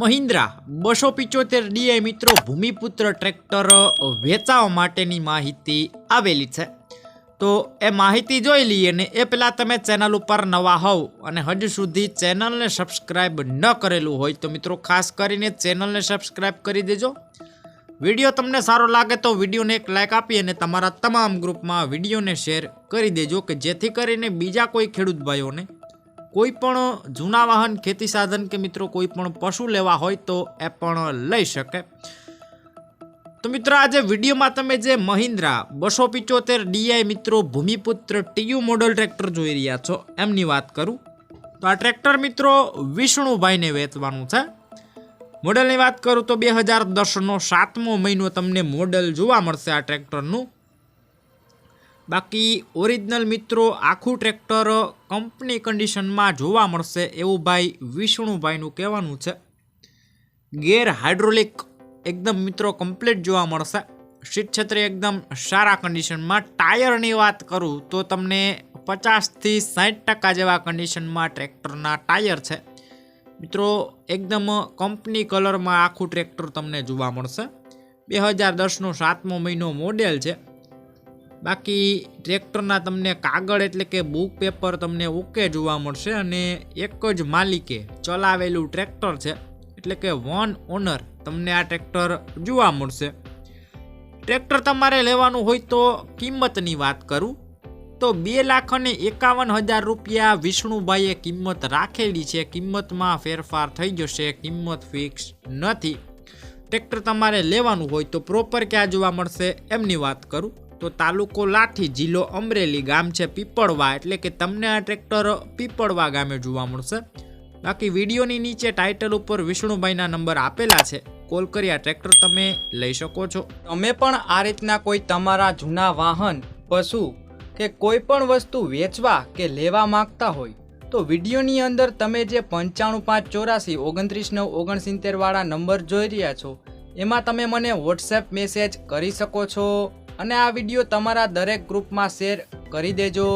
મહિન્દ્રા 275 મિત્રો ભૂમિપુત્ર ટ્રેક્ટર વેચાવા માટેની માહિતી આવેલી છે। તો એ માહિતી જોઈ લઈએ ને એ પહેલાં તમે ચેનલ ઉપર નવા હોવ અને હજુ સુધી ચેનલને સબસ્ક્રાઈબ ન કરેલું હોય તો મિત્રો ખાસ કરીને ચેનલને સબસ્ક્રાઈબ કરી દેજો। વિડીયો તમને સારો લાગે તો વિડીયોને એક લાઇક આપી અને તમારા તમામ ગ્રુપમાં વિડીયોને શેર કરી દેજો કે જેથી કરીને બીજા કોઈ ખેડૂત ભાઈઓને કોઈ પણ જૂના વાહન ખેતી સાધન કે મિત્રો કોઈ પણ પશુ લેવા હોય તો એ પણ લઈ શકે। તો મિત્રો આજે વિડીયોમાં તમે જે મહિન્દ્રા 275 મિત્રો ભૂમિપુત્ર TU મોડલ ટ્રેક્ટર જોઈ રહ્યા છો એમની વાત કરું તો આ ટ્રેક્ટર મિત્રો વિષ્ણુભાઈને વેચવાનું છે। મોડલની વાત કરું તો 2010નો 7મો મહિનો તમને મોડલ જોવા મળશે આ ટ્રેક્ટરનું। બાકી ઓરિજિનલ મિત્રો આખું ટ્રેક્ટર કંપની કન્ડિશનમાં જોવા મળશે એવું ભાઈ વિષ્ણુભાઈનું કહેવાનું છે। ગેર હાઇડ્રોલિક એકદમ મિત્રો કમ્પ્લીટ જોવા મળશે। સીટ છત્રી એકદમ સારા કન્ડિશનમાં। ટાયરની વાત કરું તો તમને 50થી 60% જેવા કન્ડિશનમાં ટ્રેક્ટરના ટાયર છે મિત્રો। એકદમ કંપની કલરમાં આખું ટ્રેક્ટર તમને જોવા મળશે। 2010નો 7મો મહિનો મોડેલ છે। બાકી ટ્રેક્ટરના તમને કાગળ એટલે કે બુક પેપર તમને ઓકે જોવા મળશે અને એક જ માલિકે ચલાવેલું ટ્રેક્ટર છે એટલે કે વન ઓનર તમને આ ટ્રેક્ટર જોવા મળશે। ટ્રેક્ટર તમારે લેવાનું હોય તો કિંમતની વાત કરું તો 2,51,000 રૂપિયા વિષ્ણુભાઈએ કિંમત રાખેલી છે। કિંમતમાં ફેરફાર થઈ જશે, કિંમત ફિક્સ નથી। ટ્રેક્ટર તમારે લેવાનું હોય તો પ્રોપર ક્યાં જોવા મળશે એમની વાત કરું તો તાલુકો લાઠી, જિલ્લો અમરેલી, ગામ છે પીપળવા એટલે કે તમને આ ટ્રેક્ટર પીપળવા ગામે જોવા મળશે। બાકી વિડીયોની નીચે ટાઇટલ ઉપર વિષ્ણુભાઈના નંબર આપેલા છે, કોલ કરી આ ટ્રેક્ટર તમે લઈ શકો છો। તમે પણ આ રીતના કોઈ તમારા જૂના વાહન, પશુ કે કોઈ પણ વસ્તુ વેચવા કે લેવા માંગતા હોય તો વિડીયોની અંદર તમે જે 9554893969 વાળા નંબર જોઈ રહ્યા છો એમાં તમે મને વોટ્સએપ મેસેજ કરી શકો છો અને આ વિડીયો તમારા દરેક ગ્રુપમાં શેર કરી દેજો।